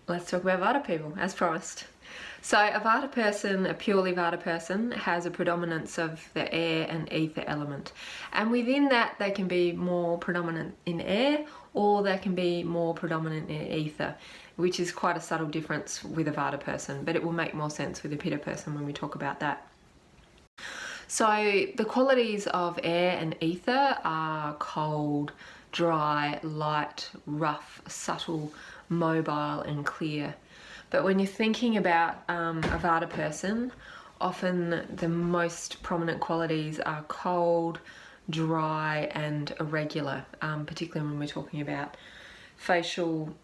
let's talk about Vata people, as promised. So a Vata person, a purely Vata person, has a predominance of the air and ether element. And within that, they can be more predominant in air, or they can be more predominant in ether, which is quite a subtle difference with a Vata person, but it will make more sense with a Pitta person when we talk about that. So the qualities of air and ether are cold, dry, light, rough, subtle, mobile and clear. But when you're thinking about a Vata person, often the most prominent qualities are cold, dry and irregular, particularly when we're talking about facial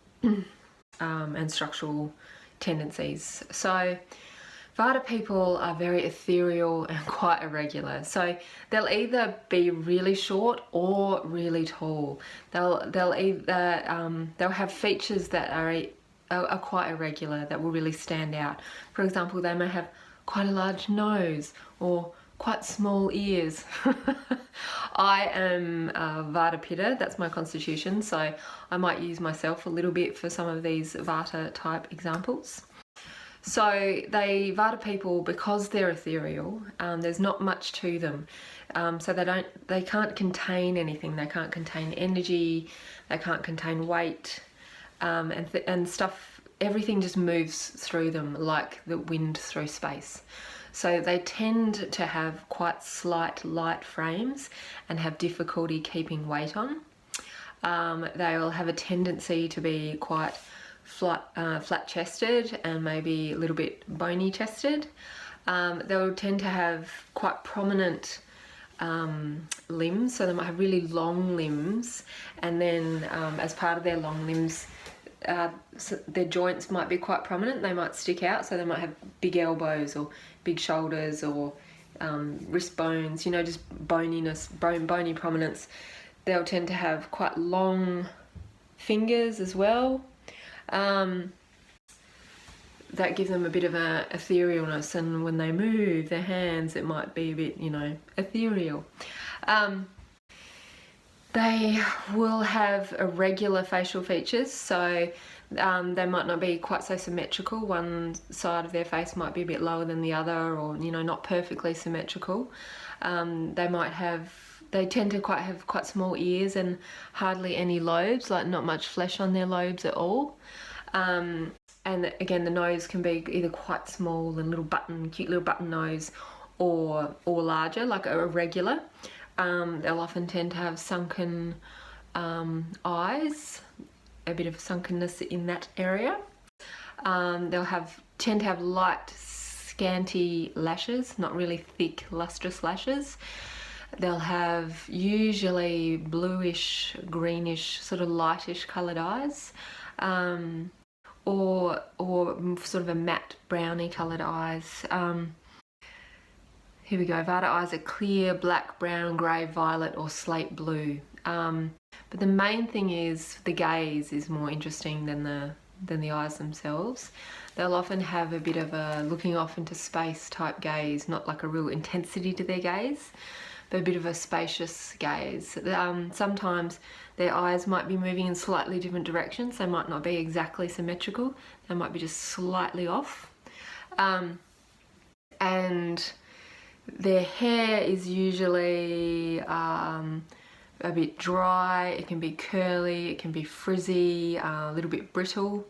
and structural tendencies. So Vata people are very ethereal and quite irregular. So they'll either be really short or really tall. They'll have features that are quite irregular, that will really stand out. For example, they may have quite a large nose or quite small ears. I am Vata Pitta, that's my constitution, so I might use myself a little bit for some of these Vata type examples. So Vata people, because they're ethereal, there's not much to them. So they can't contain anything. They can't contain energy, they can't contain weight, and stuff. Everything just moves through them like the wind through space. So they tend to have quite slight light frames and have difficulty keeping weight on. They will have a tendency to be quite flat-chested and maybe a little bit bony-chested. They'll tend to have quite prominent limbs, so they might have really long limbs, and then as part of their long limbs, so their joints might be quite prominent. They might stick out, so they might have big elbows or big shoulders or wrist bones, you know, just boniness, bony prominence. They'll tend to have quite long fingers as well. That gives them a bit of a etherealness, and when they move their hands, it might be a bit, you know, ethereal. They will have irregular facial features, so they might not be quite so symmetrical. One side of their face might be a bit lower than the other, or, you know, not perfectly symmetrical. They tend to have quite small ears and hardly any lobes, like not much flesh on their lobes at all. And again, the nose can be either quite small and cute little button nose, or larger, like a irregular. They'll often tend to have sunken eyes, a bit of sunkenness in that area. They'll tend to have light, scanty lashes, not really thick, lustrous lashes. They'll have usually bluish, greenish, sort of lightish coloured eyes, or sort of a matte browny coloured eyes. Here we go. Vata eyes are clear, black, brown, grey, violet or slate blue. But the main thing is the gaze is more interesting than the eyes themselves. They'll often have a bit of a looking off into space type gaze, not like a real intensity to their gaze, but a bit of a spacious gaze. Sometimes their eyes might be moving in slightly different directions. They might not be exactly symmetrical. They might be just slightly off. And their hair is usually a bit dry. It can be curly, it can be frizzy, a little bit brittle.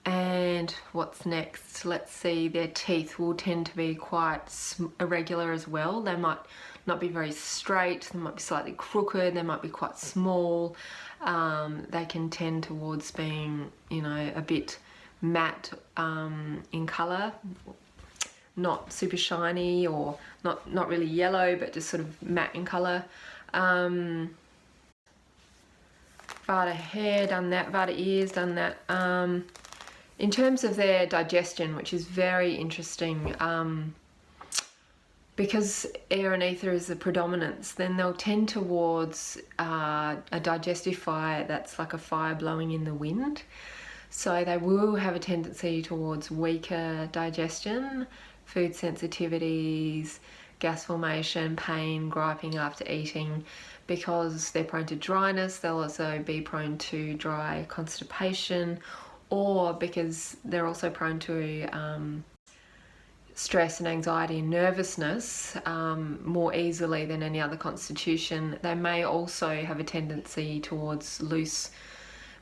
And what's next? Let's see, their teeth will tend to be quite irregular as well. They might not be very straight, they might be slightly crooked, they might be quite small. They can tend towards being, you know, a bit matte in colour, not super shiny or not really yellow, but just sort of matte in colour. Vata hair, done that. Vata ears, done that. In terms of their digestion, which is very interesting, because air and ether is the predominance, then they'll tend towards a digestive fire that's like a fire blowing in the wind. So they will have a tendency towards weaker digestion, food sensitivities, gas formation, pain, griping after eating, because they're prone to dryness. They'll also be prone to dry constipation, or because they're also prone to stress and anxiety and nervousness more easily than any other constitution. They may also have a tendency towards loose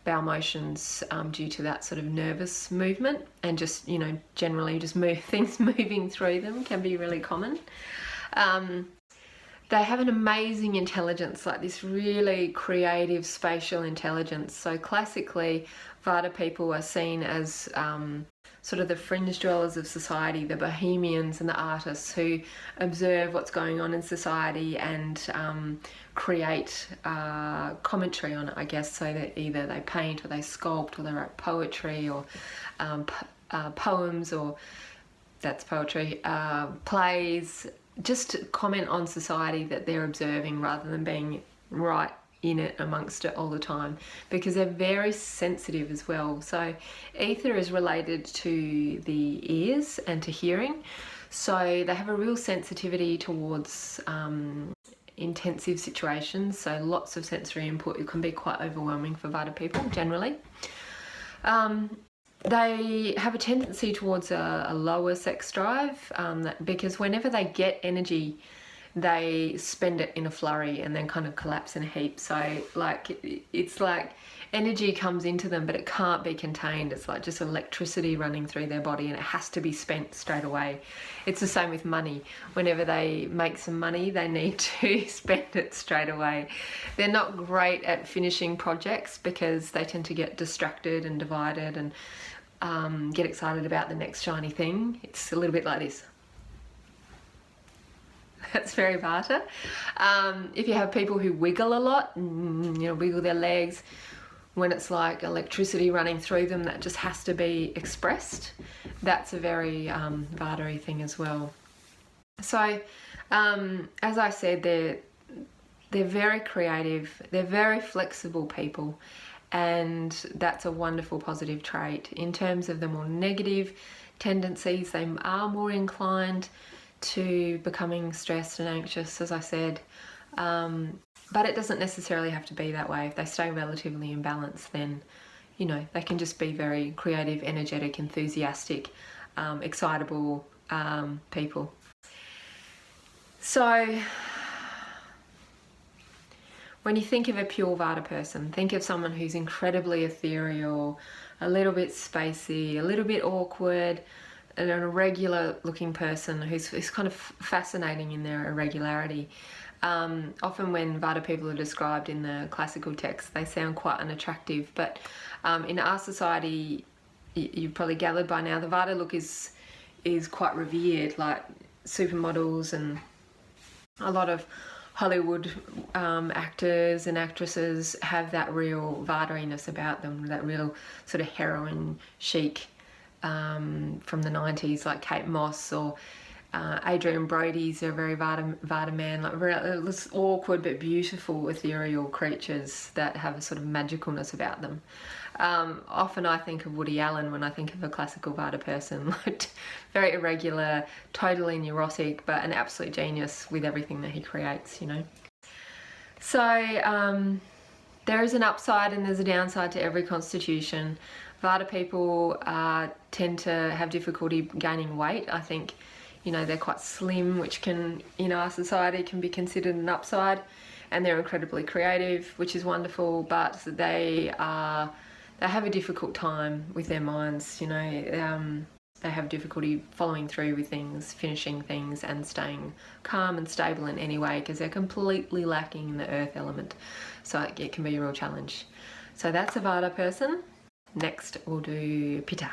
bowel motions due to that sort of nervous movement, and just, you know, generally just things moving through them can be really common. They have an amazing intelligence, like this really creative spatial intelligence. So classically, Vata people are seen as sort of the fringe dwellers of society, the bohemians and the artists who observe what's going on in society and create commentary on it, I guess, so that either they paint or they sculpt or they write poetry or poems, or that's poetry, plays, just comment on society that they're observing rather than being right in it amongst it all the time, because they're very sensitive as well. So ether is related to the ears and to hearing, so they have a real sensitivity towards intensive situations. So lots of sensory input, it can be quite overwhelming for Vata people generally. They have a tendency towards a lower sex drive, because whenever they get energy, they spend it in a flurry and then kind of collapse in a heap. So like, it's like energy comes into them, but it can't be contained. It's like just electricity running through their body, and it has to be spent straight away. It's the same with money. Whenever they make some money, they need to spend it straight away. They're not great at finishing projects because they tend to get distracted and divided and get excited about the next shiny thing. It's a little bit like this. That's very Vata. If you have people who wiggle a lot, you know, wiggle their legs, when it's like electricity running through them that just has to be expressed, that's a very Vata-y thing as well. So as I said, they're very creative, they're very flexible people, and that's a wonderful positive trait. In terms of the more negative tendencies, they are more inclined to becoming stressed and anxious, as I said, but it doesn't necessarily have to be that way. If they stay relatively in balance, then, you know, they can just be very creative, energetic, enthusiastic, excitable people. So when you think of a pure Vata person, think of someone who's incredibly ethereal, a little bit spacey, a little bit awkward, an irregular looking person who's kind of fascinating in their irregularity. Often when Vata people are described in the classical texts, they sound quite unattractive, but in our society, you've probably gathered by now, the Vata look is quite revered. Like supermodels and a lot of Hollywood actors and actresses have that real Vata-iness about them, that real sort of heroine chic from the 90s, like Kate Moss or Adrian Brody's a very Vata man, like very awkward but beautiful ethereal creatures that have a sort of magicalness about them. Often I think of Woody Allen when I think of a classical Vata person, like very irregular, totally neurotic, but an absolute genius with everything that he creates, you know. So there is an upside and there's a downside to every constitution. Vata people tend to have difficulty gaining weight. I think, you know, they're quite slim, which can, in our society, can be considered an upside, and they're incredibly creative, which is wonderful, but they have a difficult time with their minds, you know. They have difficulty following through with things, finishing things, and staying calm and stable in any way, because they're completely lacking in the earth element. So it can be a real challenge. So that's a Vata person. Next we'll do Pitta.